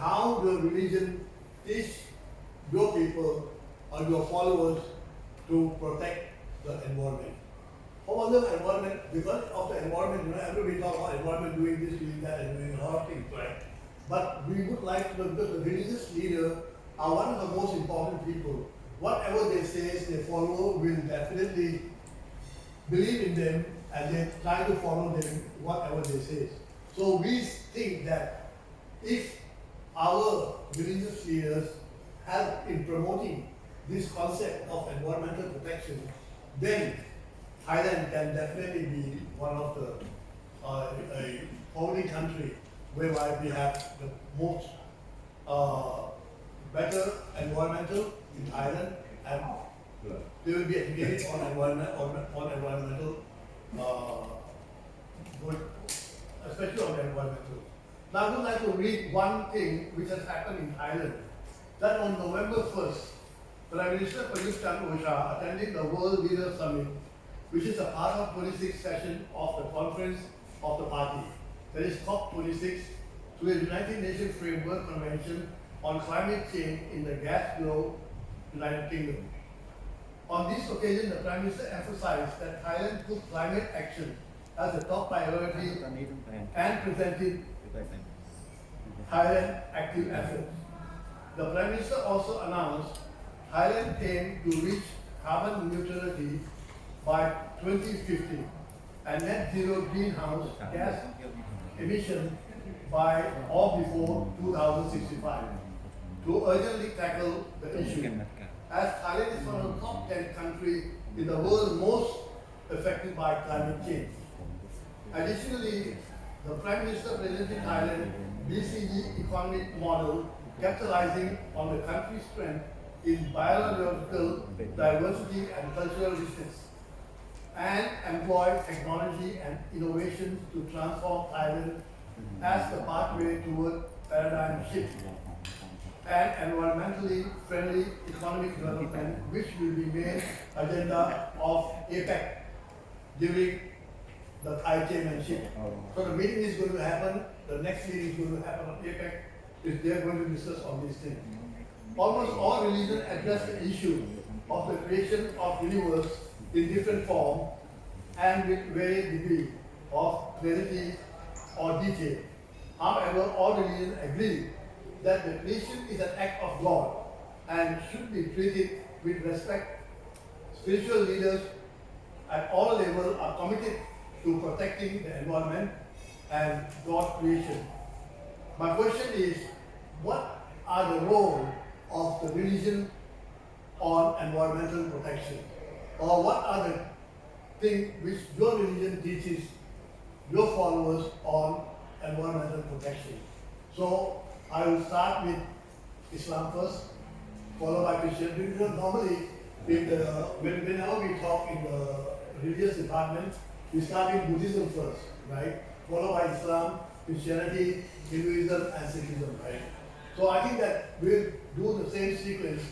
how the religion teach your people or your followers to protect the environment. How about the environment? Because of the environment, everybody talk about environment, doing this, doing that, and doing a lot of things, right? But we would like to, because the religious leader are one of the most important people. Whatever they say, their follower will definitely believe in them and they try to follow them, whatever they say. So we think that if our religious leaders help in promoting this concept of environmental protection, then Thailand can definitely be one of the a only country whereby we have the most better environmental in Thailand, and they will be educated on environmental good, especially on environmental. Now I would like to read one thing which has happened in Thailand. That on November 1st, Prime Minister Prayut Chan-o-cha attending the World Leaders Summit, which is a part of 26th session of the Conference of the Party, that is COP26, to the United Nations Framework Convention on Climate Change in the Gas Globe, United Kingdom. On this occasion, the Prime Minister emphasized that Thailand put climate action as a top priority and presented Thailand active efforts. The Prime Minister also announced Thailand aim to reach carbon neutrality by 2050 and net zero greenhouse gas emission by or before 2065 to urgently tackle the issue. As Thailand is one of the top 10 countries in the world most affected by climate change. Additionally, the Prime Minister presented Thailand BCG economic model capitalizing on the country's strength in biological diversity and cultural richness, and employ technology and innovation to transform Thailand as the pathway toward paradigm shift and environmentally friendly economic development, which will be main agenda of APEC during the Thai chairmanship. So the meeting is going to happen, the next meeting is going to happen on APEC, if they are going to discuss on these things. Almost all religions address the issue of the creation of universe in different form and with varying degree of clarity or detail. However, all religions agree that the creation is an act of God and should be treated with respect. Spiritual leaders at all levels are committed to protecting the environment and God's creation. My question is, what are the role of the religion on environmental protection? Or what are the things which your religion teaches your followers on environmental protection? So I will start with Islam first, followed by Christianity. Because normally, whenever we talk in the religious department, we start with Buddhism first, right? Followed by Islam, Christianity, Hinduism, and Sikhism, right? So I think that we'll do the same sequence.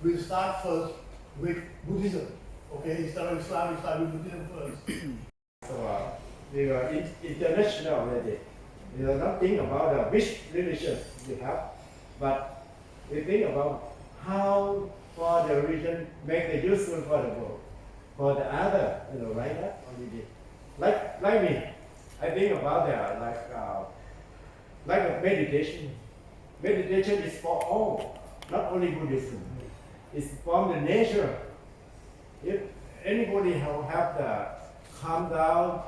We'll start first with Buddhism. Okay, instead of Islam, we start with Buddhism first. So we are international already. We are not thinking about which religion we have, but we think about how for the religion make it useful for the world, for the other, right? Already. Like me, I think about like a meditation. Meditation is for all, not only Buddhism. It's from the nature. If anybody have the calm down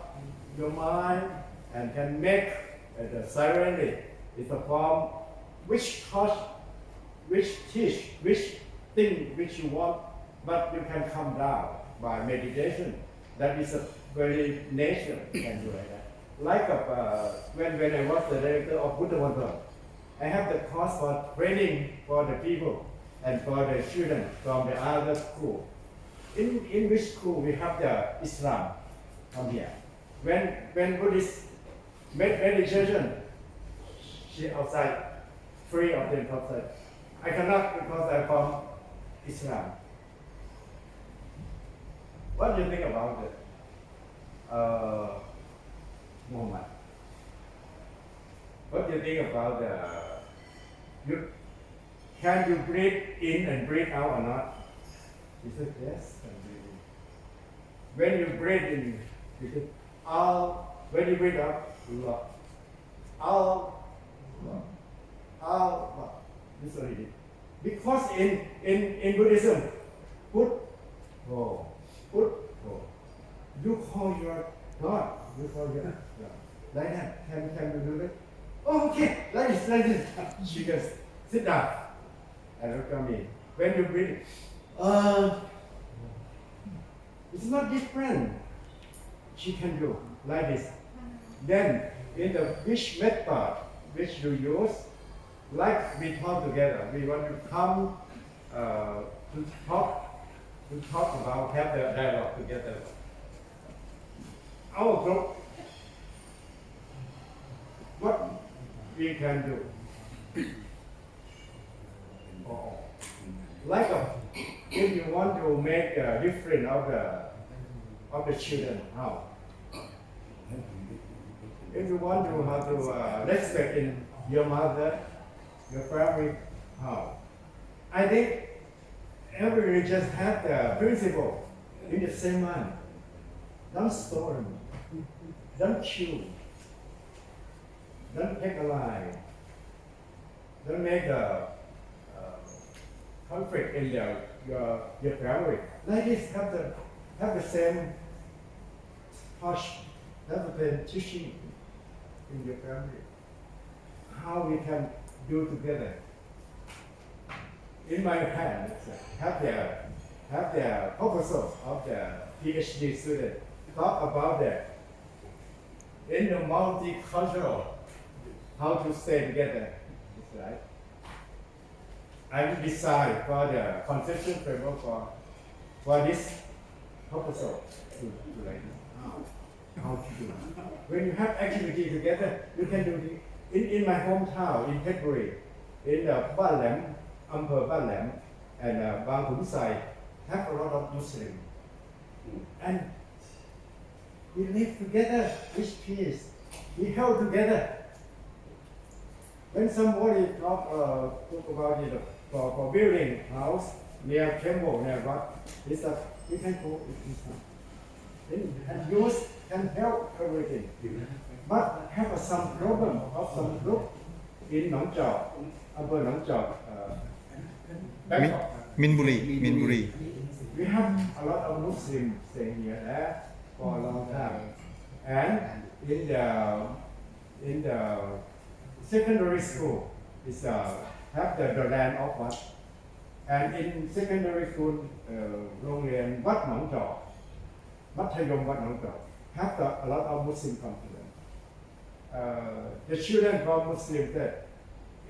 your mind and can make the serenity, it's a form which touch, which teach, which thing which you want, but you can calm down by meditation. That is a very nature can do like that. Like when I was the director of Buddha Wonder, I have the course for training for the people and for the children from the other school. In which school we have the Islam from here. When Buddhists make meditation, she outside, free of them outside. I cannot because I'm from Islam. What do you think about it? Muhammad? What do you think about you can you breathe in and breathe out or not? He said, yes, I'm breathing. When you breathe in, he said, out. When you breathe out, out, out. This is what he did. Because in Buddhism, put, oh, put, oh. You call your God, you call your God. Like that. Can you do that? Oh, okay, like this. She goes, sit down. And look at me. When you breathe, it's not different. She can do like this. Then, in the which method which you use, like we talk together, we want to come to talk about, have the dialogue together. Our group, what we can do. Like if you want to make a difference of the children, how? If you want to have to respect in your mother, your family, how? I think every religion has the principle in the same mind. Don't storm, don't kill, don't take a lie, don't make a conflict in your family. Like this, have the same touch, have the same teaching in your family. How we can do together. In my hand, have the proposal of the PhD student talk about that. In the multicultural, how to stay together. That's right. I will decide for the conception framework for this proposal to like how to do. When you have activity together, you can do it. In my hometown, in Phetchaburi, in Ban Lam, Ampere Ban Lam, and Bang Khun Sai, have a lot of Muslims. And we live together with peace. We held together. When somebody talk about it for building house near temple, near rock, he said, we can go and use can help everything. But have some problem of some group in Nong Chau, Ampere Nong Chau, Bangkok. Minburi. We have a lot of Muslims staying here there for a long time. And in the secondary school is have the land of what. And in secondary school, โรงเรียนวัดหนองจอกมัธยมวัดหนองจอก have a lot of Muslim come to them. The children from Muslim said,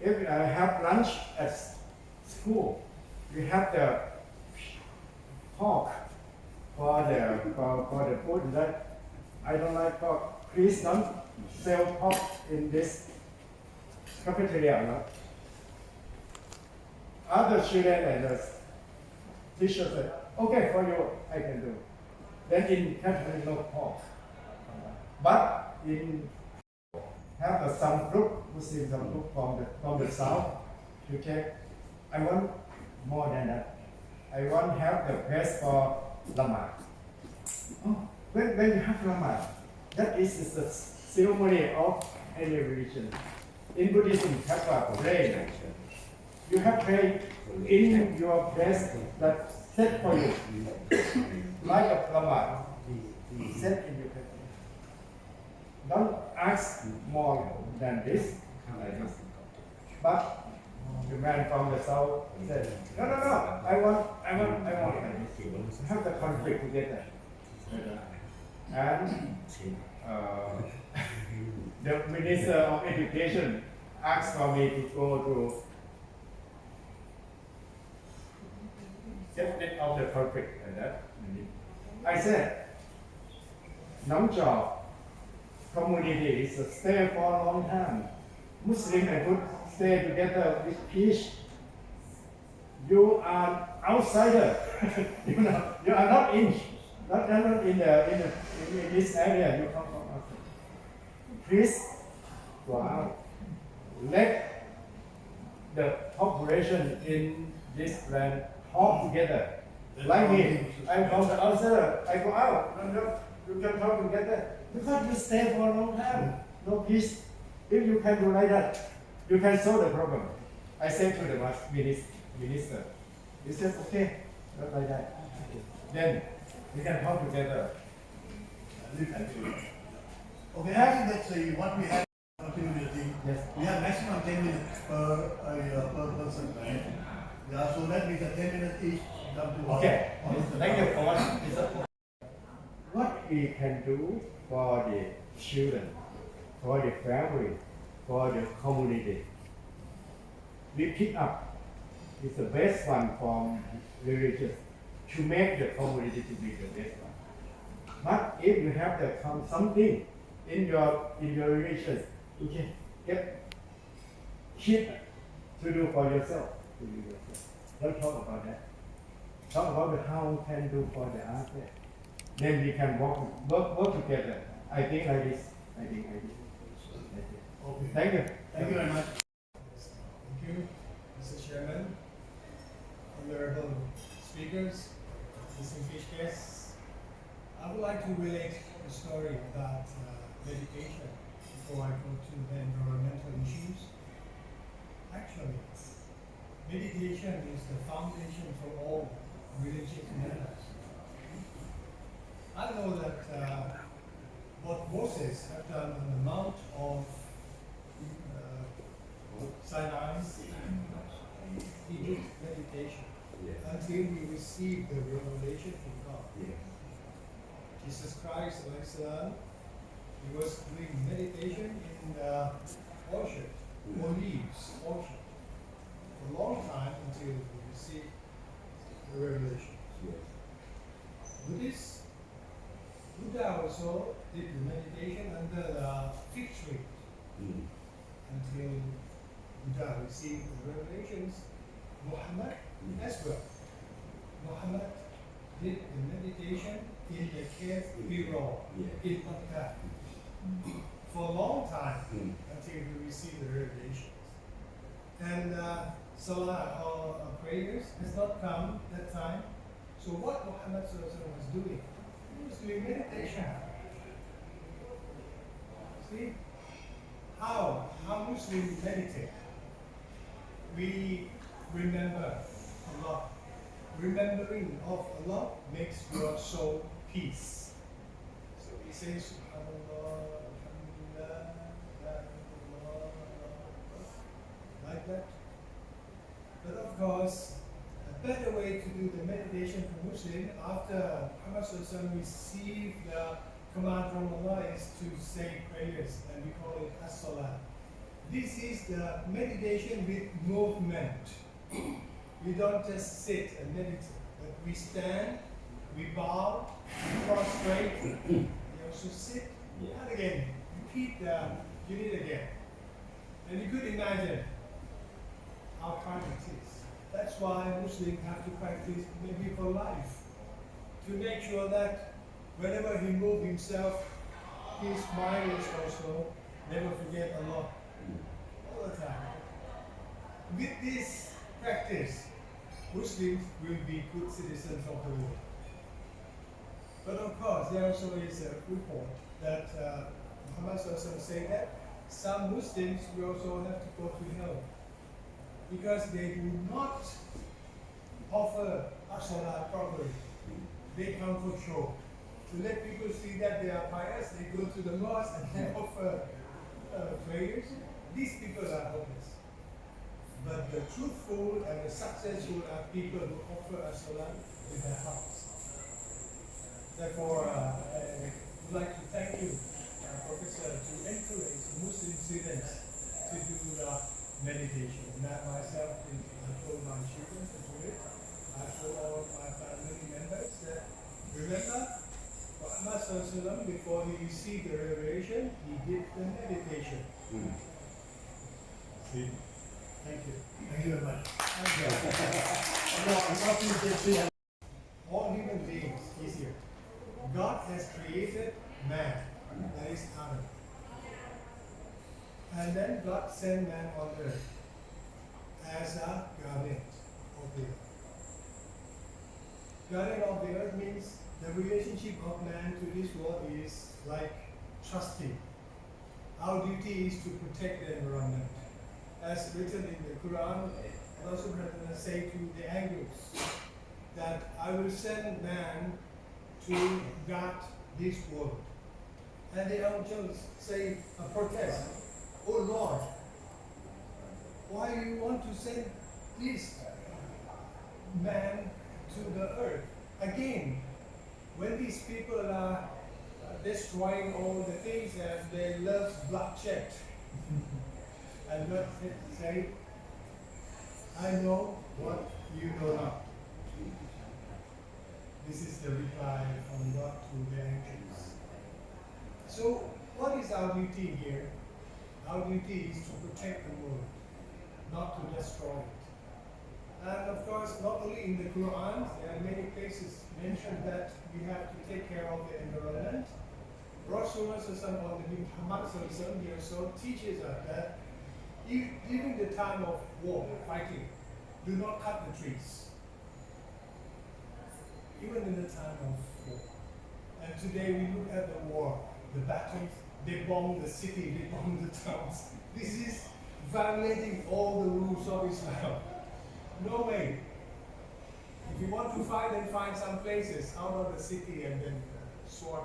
if I have lunch at school, we have the pork for the food. That I don't like pork. Please don't sell pork in this cafeteria. No? Other children and the teacher said, okay, for you, I can do. Then in cafeteria, no pork. But in have some group, Muslim some group from the south, to check. I want more than that. I want have the place for Lama. Oh, when you have Lama, that is the ceremony of any religion. In Buddhism, have a prayer. You have prayer in your place that set for you, like a Lama, set in your place. Don't ask more than this. But the man from the south said, no, I want have the conflict together. And the Minister of Education asked for me to go to get rid of the conflict and that. I said, Nong Chau community is a stay for a long time. Muslim and Buddha stay together with peace. You are outsider. you are not in this area. You come from outside. Please go out. Let the population in this land talk together. Like me, I'm from the outside, I go out, and you can talk together. Because you stay for a long time, no peace. If you can do like that, you can solve the problem. I said to the minister, he said, okay, not like that. Then we can talk together. Okay, having that say, what we have community, Yes. we have maximum 10 minutes per person, right? Yeah, so that means a 10 minutes each come to. Okay, thank you for what we can do for the children, for the family, for the community. We pick up is the best one from religious to make the community to be the best one. But if you have something in your religion, you can get cheap to do for yourself. Don't talk about that. Talk about how we can do for the other. Then we can work together. I think like this. I think like this. Okay. Thank you. Thank you very much. Thank you, Mr. Chairman, honorable speakers, distinguished guests. I would like to relate a story about meditation before I go to the environmental issues. Actually, meditation is the foundation for all religious matters. I know that what Moses have done on the Mount of Sinai, he did meditation until we received the revelation from God. Jesus Christ, salam, he was doing meditation in the orchard, Olives orchard, for a long time until we received the revelation. Buddha also did the meditation under the fig tree until Buddha received the revelations. Muhammad as well. Muhammad did the meditation in the cave Hira in Makkah for a long time until he received the revelations. And Salah or prayers has not come that time. So what Muhammad was doing? He was doing meditation. See how Muslims meditate. We remember Allah. Remembering of Allah makes your soul peace. So we say Subhanallah, Alhamdulillah, La ilaha illallah, like that. But of course, a better way to do the meditation for Muslim after Muhammad received the command from Allah is to say prayers, and we call it as-salah. This is the meditation with movement. We don't just sit and meditate, but we stand, we bow, we prostrate, we also sit, and again, repeat the unit again. And you could imagine how hard it is. That's why Muslims have to practice maybe for life, to make sure that whenever he moves himself, his mind is also never forget Allah all the time. With this practice, Muslims will be good citizens of the world. But of course, there also is a report that Muhammad said that some Muslims will also have to go to hell because they do not offer as-salah properly. They come for show. To let people see that they are pious, they go to the mosque and they offer prayers. These people are hopeless. But the truthful and the successful are people who offer as-salah with their hearts. Therefore, I would like to thank you, Professor, to encourage Muslim students to do the meditation. And I myself, I told my children to do it. I told all my family members that remember, Muhammad before he received the revelation, he did the meditation. See? Thank you. Thank you very much. Thank you. No, I'm not going to say All human beings is here. God has created man, that is Adam. And then God sent man on earth. as a guardian of the earth. Guardian of the earth means the relationship of man to this world is like trustee. Our duty is to protect the environment. As written in the Quran, Allah subhanahu wa ta'ala say to the angels that I will send man to guard this world. And the angels say a protest. Oh Lord, why you want to send this man to the earth? Again, when these people are destroying all the things and they love bloodshed. And God say, I know what you know not. This is the reply from God to the angels. So, what is our duty here? Our duty is to protect the world, not to destroy it. And of course, not only in the Quran, there are many places mentioned that we have to take care of the environment. Rasulullah or the Muhammad he also teaches us that during the time of war, fighting, do not cut the trees. Even in the time of war. And today we look at the war, the battles, they bomb the city, they bomb the towns. This is violating all the rules of Islam. No way. If you want to fight, then find some places out of the city and then sword.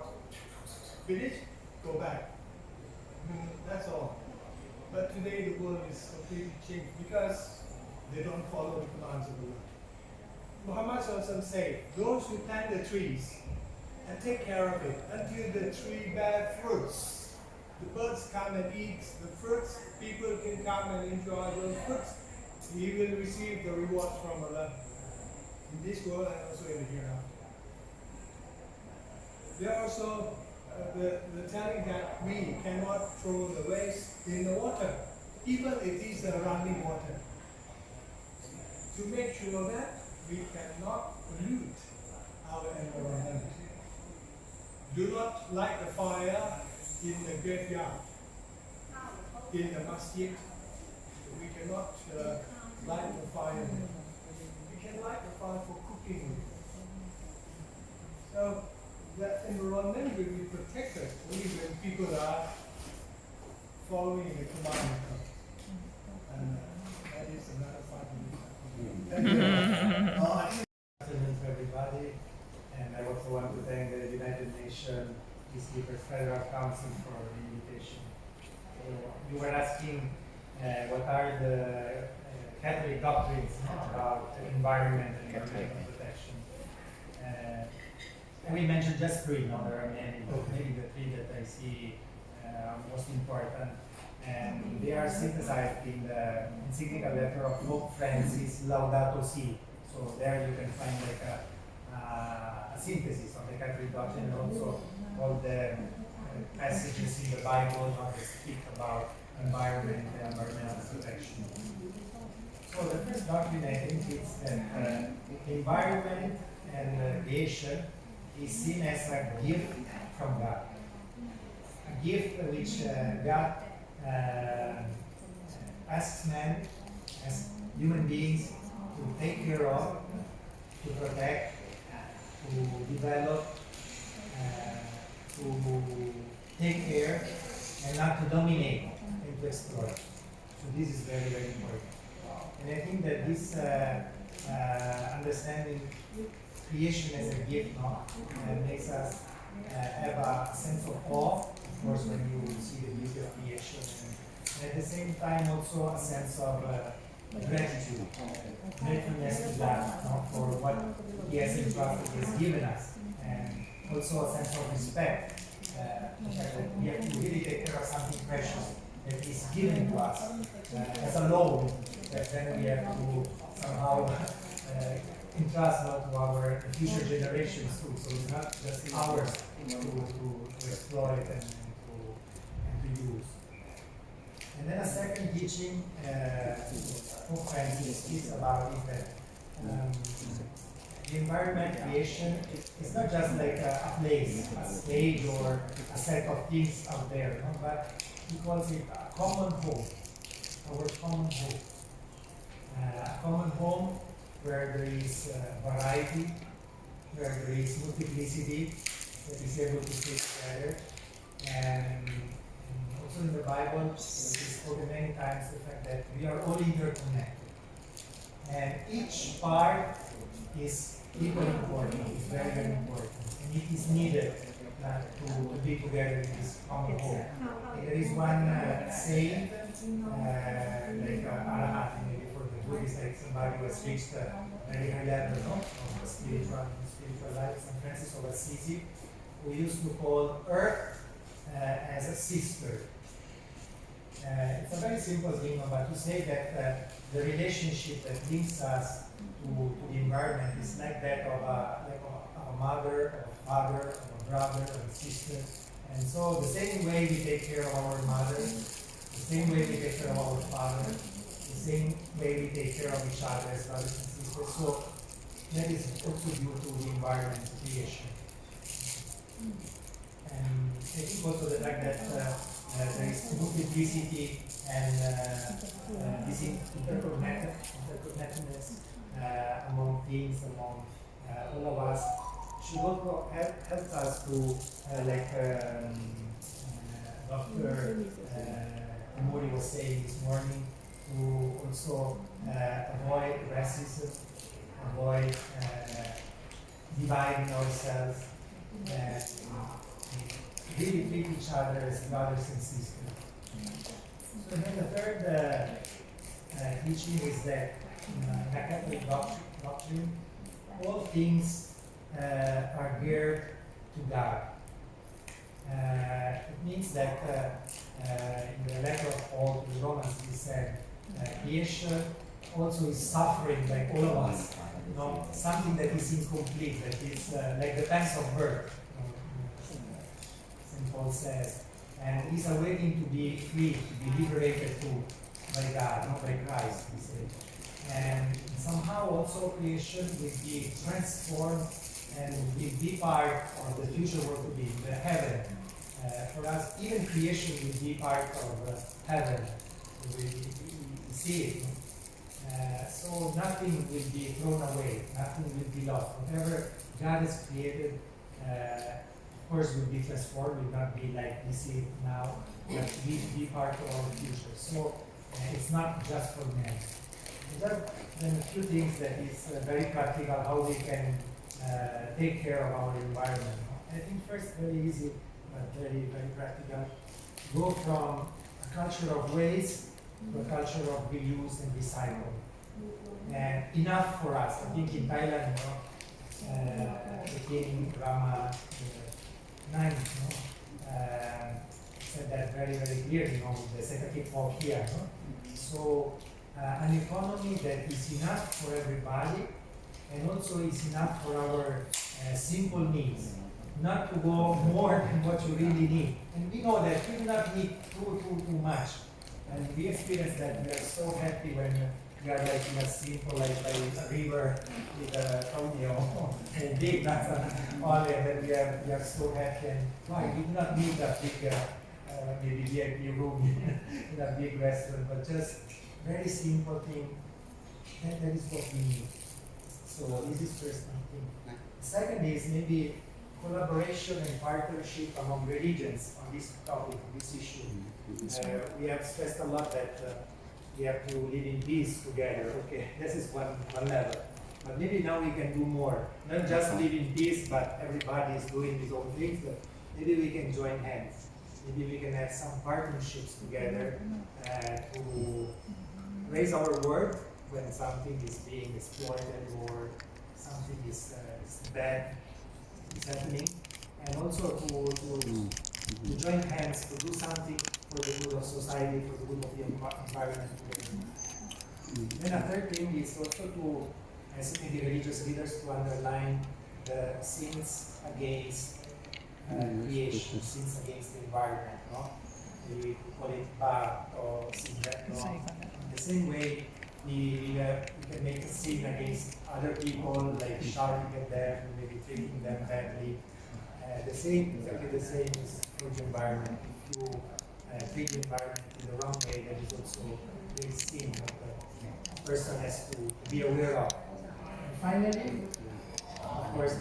Finish, go back. That's all. But today the world is completely changed because they don't follow the commands of the Lord. Muhammad said, those who plant the trees and take care of it until the tree bears fruits. The birds come and eat the fruits, people can come and enjoy those fruits. He will receive the rewards from Allah in this world and also in the hereafter. There are also the telling that we cannot throw the waste in the water, even if it is the running water. To make sure that we cannot pollute our environment. Do not light the fire in the graveyard, in the masjid. We cannot light the fire there. We can light the fire for cooking. So the environment will be protected only when people are following the command of God. And that is another 5 minutes. Afternoon to everybody, and I also want to thank the United Nations Peacekeepers Federal Council for the invitation. You were asking what are the Catholic doctrines about the environment and environmental protection. And we mentioned just three, no? There are many, but maybe the three that I see most important. And they are synthesized in the encyclical letter of Pope Francis Laudato Si. So there you can find like a synthesis of the Catholic doctrine and also all the passages in the Bible that speak about environment and environmental protection. So the first doctrine I think is that environment and creation is seen as a gift from God. A gift which God asks man as human beings to take care of, to protect, to develop, to take care, and not to dominate and to exploit. So this is very, very important. And I think that this understanding creation as a gift makes us have a sense of awe, of course, when you see the beauty of creation, and at the same time also a sense of gratitude, gratefulness to God for what He has entrusted, He has given us, and also a sense of respect. The fact that we have to really take care of something precious that is given to us as a loan, that then we have to somehow entrust to our future generations too. So it's not just ours to exploit and to use. And then a second teaching Pope Francis speaks about is that the environment creation is not just like a place, a stage, or a set of things out there, but he calls it a common home, our common home. where there is variety, where there is multiplicity that is able to stay together. And also in the Bible, it is quoted many times the fact that we are all interconnected. And each part is equally important, is very, very important. And it is needed to be together in this common whole. There is one saying, like Arahat, maybe for the Buddhists, like somebody who has reached a very high level of spiritual life, St. Francis of Assisi, who used to call Earth as a sister. It's a very simple thing, but to say that the relationship that links us to the environment is like that of a mother, of a father, of a brother, of a sister. And so the same way we take care of our mother, the same way we take care of our father, the same way we take care of each other as brothers and sisters. So that is also due to the environment creation. And I think also the fact that there is multiplicity and this interconnectedness among things, among all of us, should also help us to, like Dr. Amori was saying this morning, to also avoid racism, avoid dividing ourselves, and really treat each other as brothers and sisters. So then the third teaching is that in the Catholic doctrine, all things are geared to God. It means that in the letter of Paul to the Romans, he said, creation also is suffering like all of us. You know, something that is incomplete, that is like the pangs of birth, St. Paul says. And is awaiting to be free, to be liberated too by God, not by Christ, we say. And somehow also creation will be transformed and will be part of the future world to be, the heaven. For us, even creation will be part of heaven. We see it. So nothing will be thrown away, nothing will be lost. Whatever God has created, of course, will be transformed, will not be like we see it now, but will be part of our future. So it's not just for men. Then a few things that is very practical, how we can take care of our environment. I think first, very easy, but very, very practical. Go from a culture of waste to a culture of reuse and recycle. And enough for us. I think in Thailand, the King Rama IX said that very, very clearly, with the Secretary for here. So an economy that is enough for everybody and also is enough for our simple needs. Not to go more than what you really need. And we know that we do not need too much. And we experience that we are so happy when we are like in a simple, like by a river with a big nuts and olive, and we are so happy. And why? We do not need a big, maybe VIP room in a big restaurant, but just very simple thing. And that is what we need. So this is first thing. Second is maybe collaboration and partnership among religions on this topic, on this issue. We have stressed a lot that we have to live in peace together. Okay, this is one level. But maybe now we can do more. Not just live in peace, but everybody is doing his own things. But maybe we can join hands. Maybe we can have some partnerships together to raise our word when something is being exploited or something is bad is happening, and also to join hands to do something for the good of society, for the good of the environment. Then a third thing is also to, as the religious leaders, to underline the sins against creation, sins against the environment. No? We call it ba or sin. No? In the same way, we can make a sin against other people, like shouting at them, maybe treating them badly. Exactly the same is for the environment. If you treat the environment in the wrong way, that is also a sin that the person has to be aware of. finally, of course,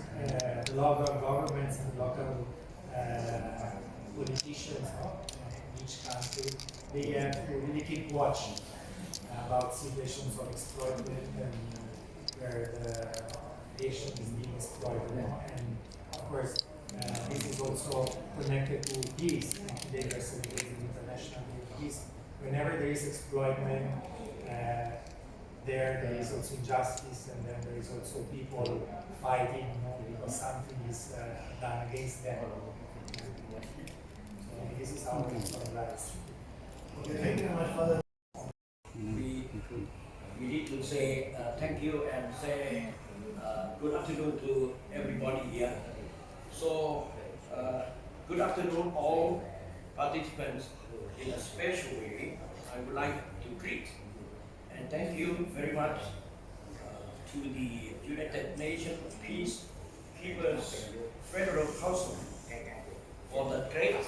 the local governments and local politicians in each country, they have to really keep watching about situations of exploitment and where the creation is being exploited. And of course, this is also connected to peace. And today we're celebrating International Day of Peace. Whenever there is exploitment, there is also injustice, and then there is also people fighting, because something is done against them. So this is how we summarize. Okay, thank you very much, Father. We need to say thank you and say good afternoon to everybody here. So, good afternoon all participants. In a special way, I would like to greet and thank you very much to the United Nations Peacekeepers Federal Council for the great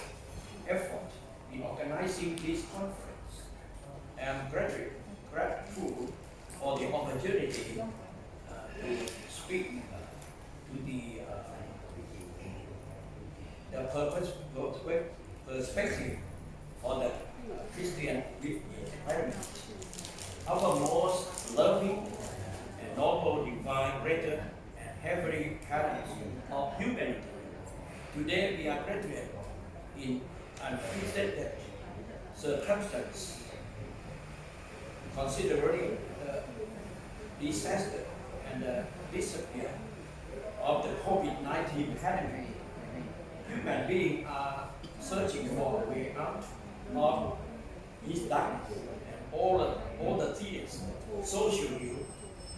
effort in organizing this conference. I am grateful for the opportunity to speak to the perspective for the Christian environment. Our most loving and noble divine creator and heavenly parents of humanity. Today we are graduated in unprecedented circumstances. Considering the disaster and the disappearance of the COVID-19 pandemic, human beings are searching for a way out of this darkness, and all the tears, social ills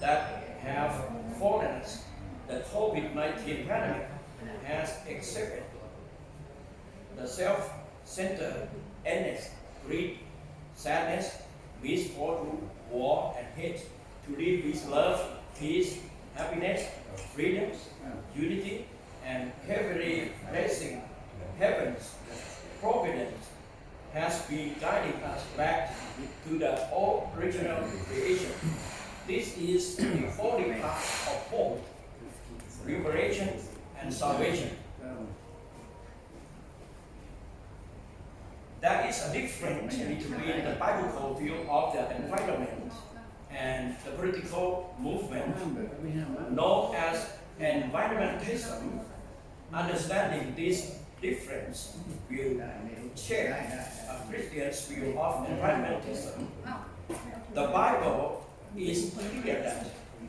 that have fallen us. The COVID-19 pandemic has exhibited the self-centered, endless greed, sadness, misfortune, war, and hate, to live with love, peace, happiness, freedom, unity, and heavenly blessing. Heaven's providence has been guiding us back to the original creation. This is the holy path of hope, liberation, and salvation. There is a difference between the biblical view of the environment and the political movement known as environmentalism. Understanding this difference will share a Christian's view of environmentalism. The Bible is clear that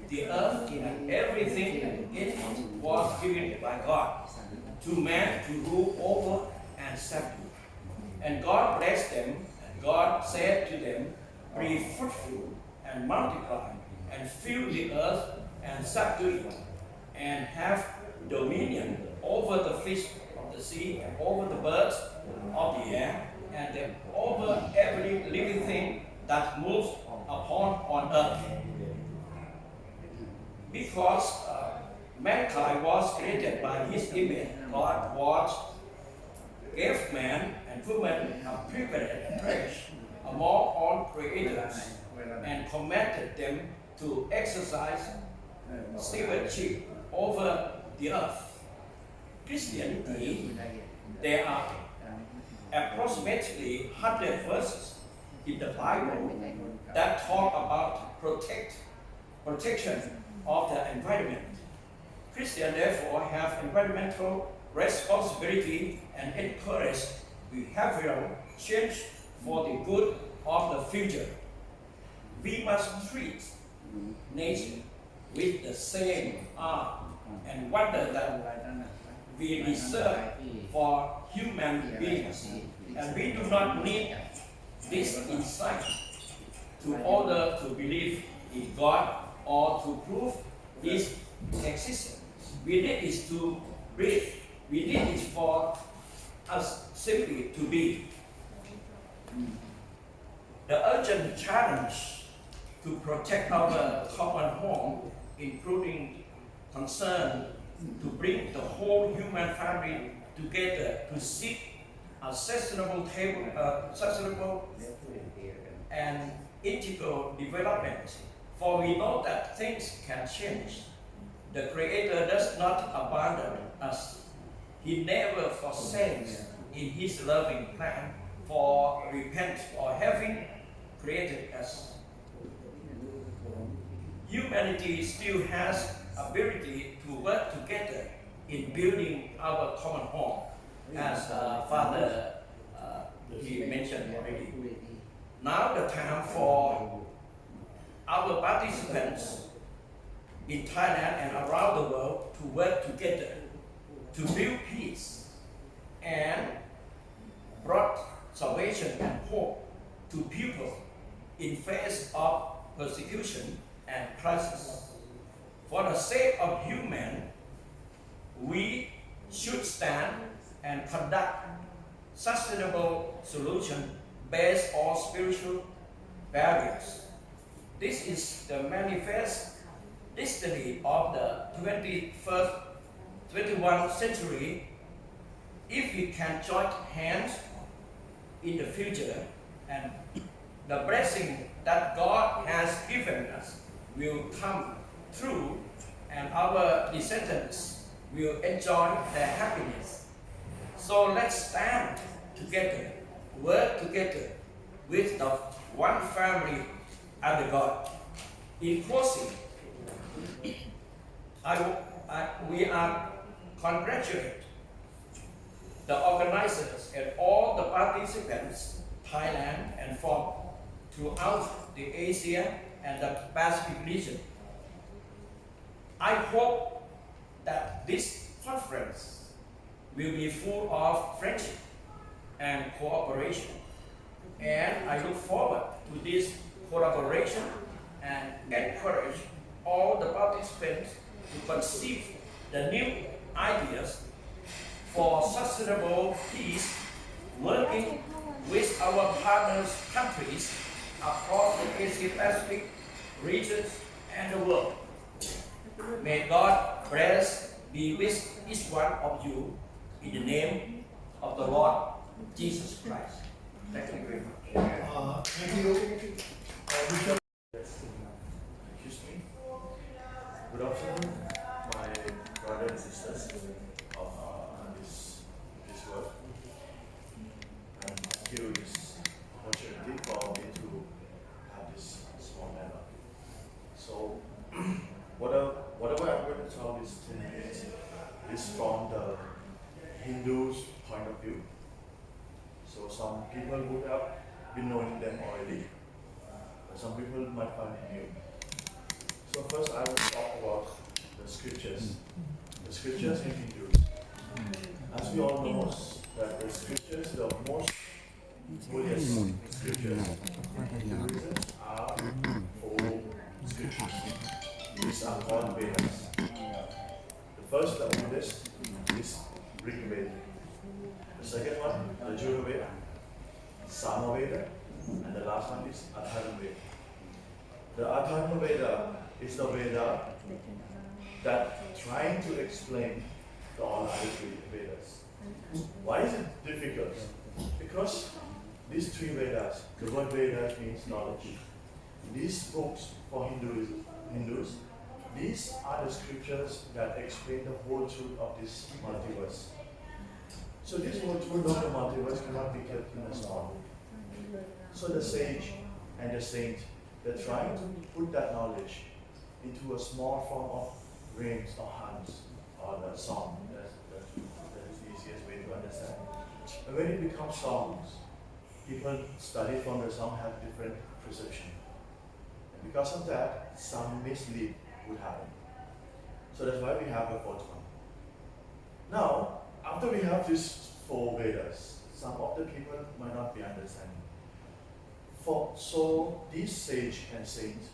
the earth and everything in it was given by God to man to rule over and subdue. And God blessed them, and God said to them, be fruitful and multiply, and fill the earth and subdue it, and have dominion over the fish of the sea, and over the birds of the air, and then over every living thing that moves on earth. Because mankind was created by His image, God gave man and woman a privilege among all creators, and commanded them to exercise stewardship over the earth. Christianity, there are approximately 100 verses in the Bible that talk about protection of the environment. Christians therefore have environmental responsibility and encourage behavioral change for the good of the future. We must treat nature with the same awe and wonder that we deserve for human beings, and we do not need this insight to order to believe in God or to prove His existence. We need is to breathe. We need it for us simply to be. The urgent challenge to protect our common home, including concern to bring the whole human family together to seek a sustainable and integral development. For we know that things can change the Creator does not abandon us. He never forsakes in His loving plan for repent or having created us. Humanity still has ability to work together in building our common home, as Father he mentioned already. Now the time for our participants in Thailand and around the world to work together to build peace and brought salvation and hope to people in face of persecution and crisis. For the sake of human, we should stand and conduct sustainable solution based on spiritual values. This is the manifest destiny of the 21st century. If we can join hands in the future, and the blessing that God has given us will come through, and our descendants will enjoy their happiness. So let's stand together, work together with the one family under God. In closing, we are congratulate the organizers and all the participants, Thailand and from throughout the Asia and the Pacific region. I hope that this conference will be full of friendship and cooperation, and I look forward to this collaboration and encourage all the participants to conceive the new ideas for sustainable peace, working with our partners countries across the Asia Pacific regions and the world. May God bless be with each one of you in the name of the Lord Jesus Christ. Thank you very much. Thank you, Bishop. Excuse me. Good afternoon, my brothers and sisters of this world. And thank you this opportunity for me to have this small matter. So, whatever I'm going to tell this tonight is from the Hindus' point of view. So some people would have been knowing them already, but some people might find it new. So first I will talk about the scriptures. The scriptures in Hindus. As we all know that the scriptures, the most holiest scriptures in Hinduism are 4 scriptures. These are called Vedas. The first, the oldest, is Rig Veda. The second one, the Yajur Veda, Sama Veda, and the last one is Atharva Veda. The Atharva Veda is the Veda that trying to explain the all other 3 Vedas. Why is it difficult? Because these 3 Vedas, the word Veda means knowledge. These books for Hindus, these are the scriptures that explain the whole truth of this multiverse. So this whole truth of the multiverse cannot be kept in a small book. So the sage and the saint, they're trying to put that knowledge into a small form of rhymes or hymns or the song. That is the easiest way to understand. And when it becomes songs, people study from the song have different perception. And because of that, some mislead would happen. So that's why we have a 4th one. Now, after we have these 4 Vedas, some of the people might not be understanding. So these sage and saints,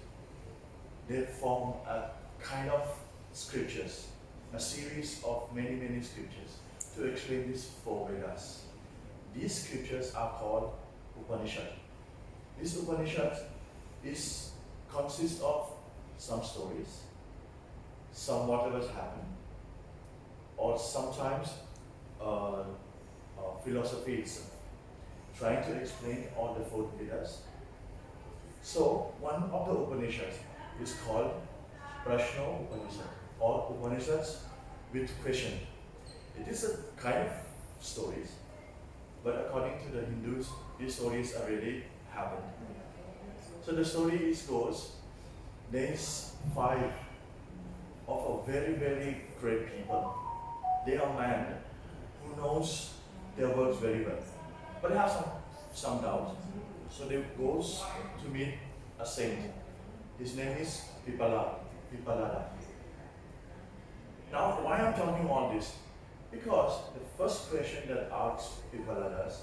they form a kind of scriptures, a series of many scriptures to explain these 4 Vedas. These scriptures are called Upanishad. This Upanishad consists of some stories, some whatever's happened, or sometimes philosophy itself, trying to explain all the 4 Vedas. So one of the Upanishads is called Prashna Upanishad. all Upanishads with question. It is a kind of stories, but according to the Hindus, these stories are really happened. So the story goes, there is 5 of a very, very great people. They are men who knows their works very well, but they have some doubts. So they goes to meet a saint. His name is Pipalada. Now, why I'm talking all this? Because the first question that asks Pipalada is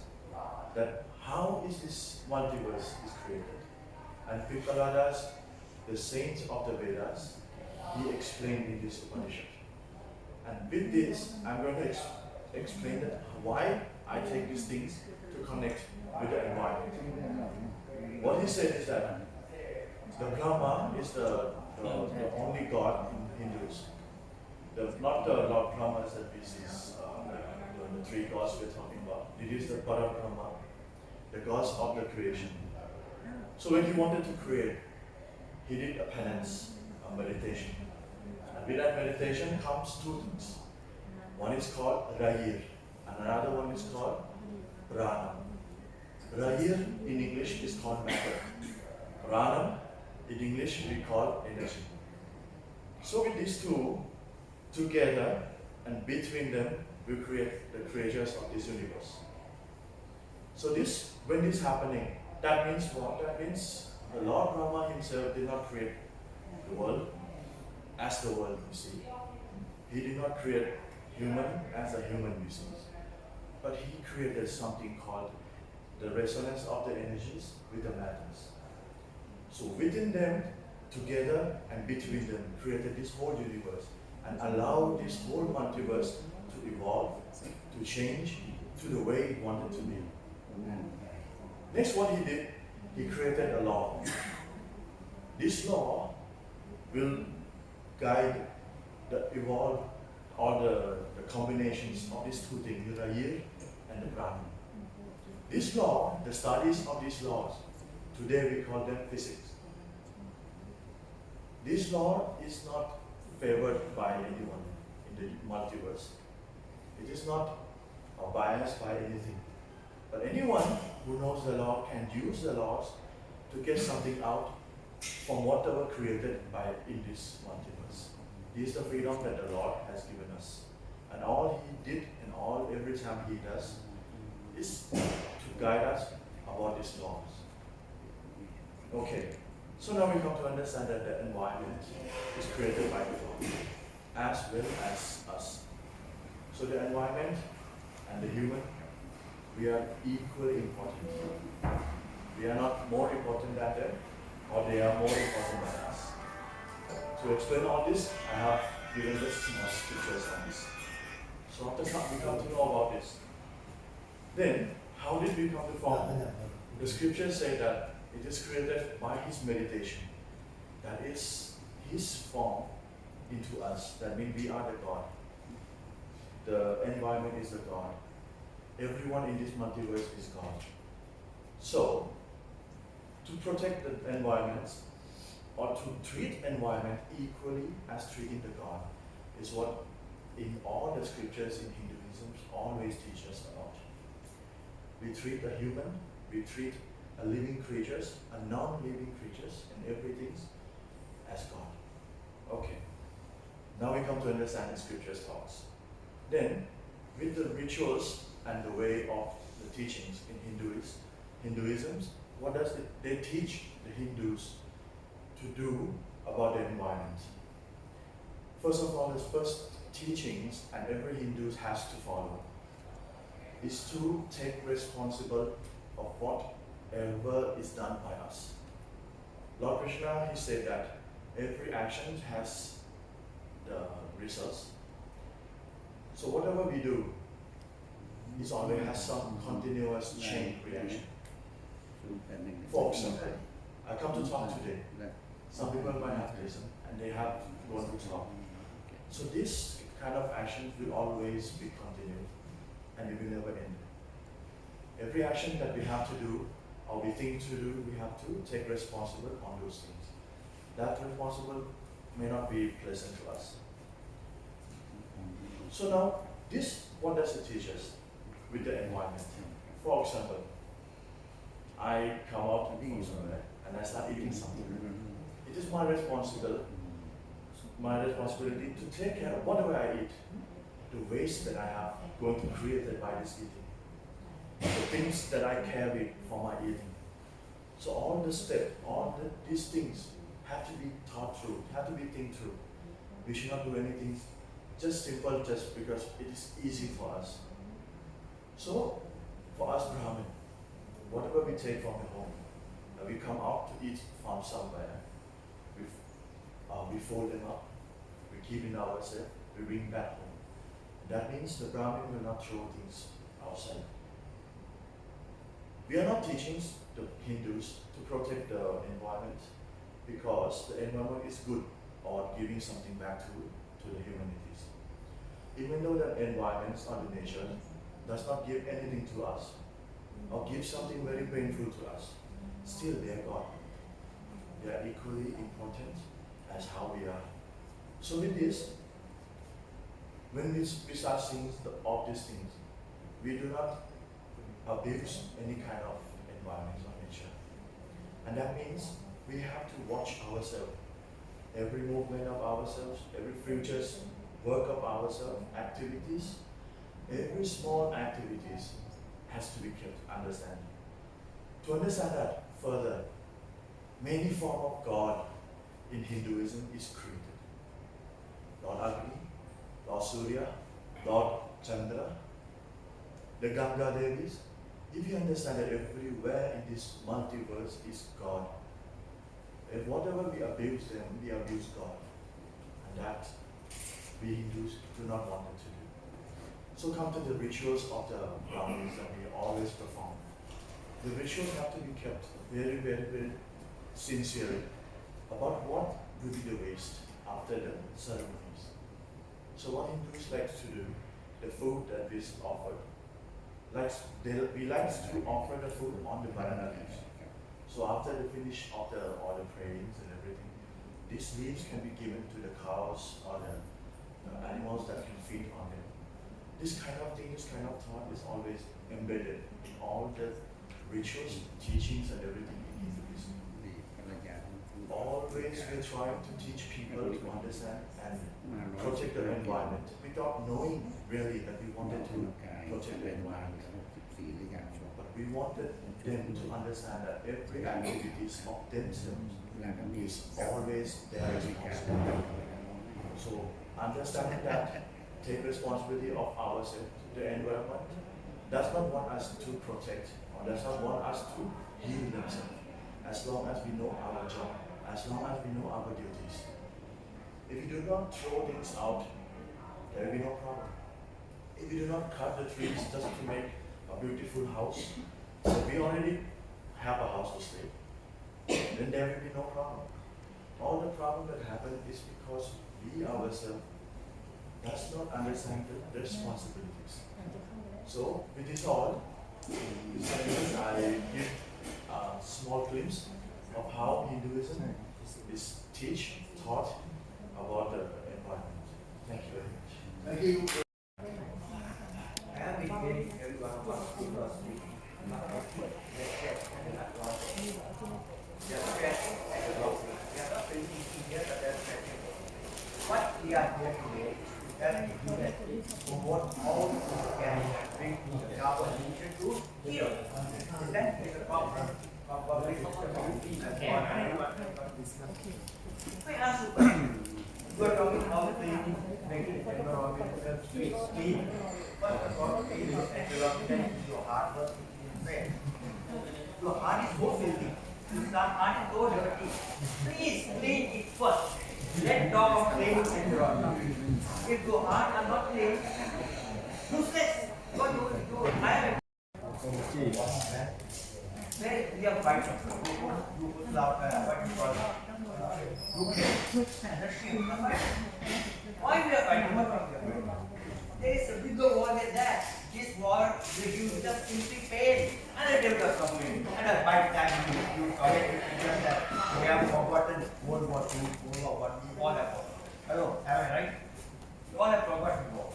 that how is this multiverse is created? And Pipalada, the saint of the Vedas, he explained in this Upanishad. And with this, I'm going to explain that why I take these things to connect with the environment. What he said is that the Brahma is the only god in Hindus. Not the Lord Brahma that we see, the 3 gods we're talking about. It is the Parabrahma, the gods of the creation. So when he wanted to create, he did a penance, a meditation. And with that meditation comes 2 things. One is called Rayir, and another one is called Pranam. Rayir in English is called matter. Pranam in English we call energy. So with these 2 together and between them, we create the creatures of this universe. So when this happening, that means what? That means the Lord Brahma himself did not create the world as the world we see. He did not create human as a human we see. But he created something called the resonance of the energies with the matters. So within them, together and between them, created this whole universe and allowed this whole multiverse to evolve, to change to the way it wanted to be. Next, what he did, he created a law. This law will guide the evolve or the combinations of these 2 things, the Rayir and the Brahman. This law, the studies of these laws, today we call them physics. This law is not favored by anyone in the multiverse. It is not biased by anything. But anyone who knows the law can use the laws to get something out from whatever created by in this multiverse. This is the freedom that the Lord has given us. And all he did and every time he does is to guide us about these laws. Okay, so now we come to understand that the environment is created by the Lord as well as us. So the environment and the human, we are equally important. We are not more important than them, or they are more important than us. To explain all this, I have given this small scriptures on this. So after we come to know about this, then how did we come to form? The scriptures say that it is created by his meditation. That is his form into us. That means we are the God. The environment is the God. Everyone in this multiverse is God. So, to protect the environment or to treat environment equally as treating the God is what in all the scriptures in Hinduism always teach us about. We treat the human, we treat a living creatures, a non-living creatures, and everything as God. Okay. Now we come to understand the scriptures thoughts. Then, with the rituals and the way of the teachings in Hinduism, what does they teach the Hindus to do about the environment? First of all, the first teachings, and every Hindu has to follow, is to take responsibility of whatever is done by us. Lord Krishna, he said that every action has the results. So whatever we do, it always has some continuous chain reaction. For example, I come to talk today. Some people might have listened and they have gone to talk. So this kind of action will always be continued and it will never end. Every action that we have to do or we think to do, we have to take responsibility on those things. That responsibility may not be pleasant to us. So now, this, what does it teach us with the environment? For example, I come out from somewhere and I start eating something. It is my responsibility to take care of whatever I eat, the waste that I have going to create by this eating, the things that I carry for my eating. So all the steps, these things have to be thought through, have to be think through. We should not do anything just simple just because it is easy for us. So for us Brahmin, whatever we take from the home, we come out to eat from somewhere, we fold them up, we keep in ourselves, we bring back home. That means the Brahmin will not throw things outside. We are not teaching the Hindus to protect the environment because the environment is good or giving something back to the humanities. Even though the environments or the nature does not give anything to us or give something very painful to us, still they are God. They are equally important as how we are. So with this, when we start seeing all these things, we do not abuse any kind of environment or nature. And that means we have to watch ourselves. Every movement of ourselves, every future work of ourselves, activities, every small activities has to be kept understand. To understand that further, many form of God in Hinduism is created. Lord Agni, Lord Surya, Lord Chandra, the Ganga Devis. If you understand that everywhere in this multiverse is God, and whatever we abuse them, we abuse God. And that we Hindus do not want it to do. So come to the rituals of the Brahmins that we always perform. The rituals have to be kept very, very, very sincerely about what will be the waste after the ceremonies. So what Hindus like to do, the food that is offered, we like to offer the food on the banana leaves. So after the finish of all the prayings and everything, these leaves can be given to the cows or the animals that can feed on them. This kind of thing, this kind of thought is always embedded in all the rituals, teachings and everything in Hinduism. Always we're trying to teach people to understand and protect the environment without knowing really that we wanted to protect the environment. But we wanted them to understand that every activities of themselves is always their responsibility. So understanding that, take responsibility of ourselves, the environment, does not want us to protect or does not want us to heal themselves. As long as we know our job, as long as we know our duties. If you do not throw things out, there will be no problem. If you do not cut the trees just to make a beautiful house, so we already have a house to stay, then there will be no problem. All the problem that happen is because we ourselves does not understand the responsibilities. So with this all, I give a small glimpse of how Hinduism is taught about the environment. Thank you very much. Thank you. I have been hearing every one of us people speaking about what we are here today is that we do that we want all people can bring the carbon emission to zero. That is a problem of public community and everyone. I ask you a question. You are talking about cleaning, making environmental space clean. But the problem is environmental is your hard work in vain. Your heart is so filthy. Your heart is so dirty. Please clean it first. Let's talk of cleaning environment. If your heart are not clean, useless. What you I have we are fighting. You put loud, what you call why we are fighting? There is a bigger war than that. This war reduces just simply pain and a development of pain. And by the time you forget it, just that we have forgotten World War II, World War I, we all have forgotten. Hello, am I right? You all have forgotten war.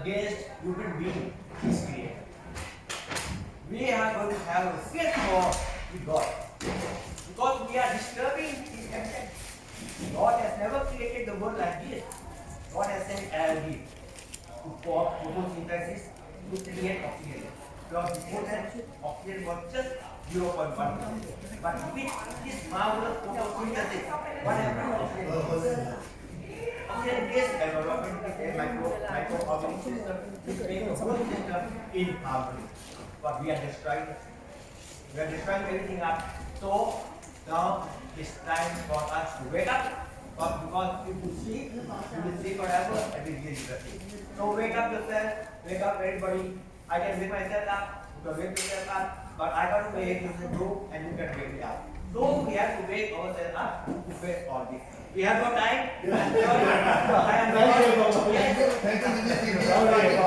against human being, His creator. We are going to have a fear for God. Because we are disturbing His content. God has never created the world like this. God has sent algae to form photosynthesis to create oxygen. Because before that, oxygen was just 0.1. But with this marvelous photosynthesis, what happened to oxygen? Oxygen is environment, microorganism system, which make the whole system in harmony. But we are destroying it. We are destroying everything up. So now it's time for us to wake up. But because if you sleep, you will sleep forever and will be interesting. So wake up yourself, wake up everybody. I can wake myself up, you can wake yourself up, but I got to wake you too and you can wake me up. So we have to wake ourselves up to face all this. We have no time. I am Thank you, Mr.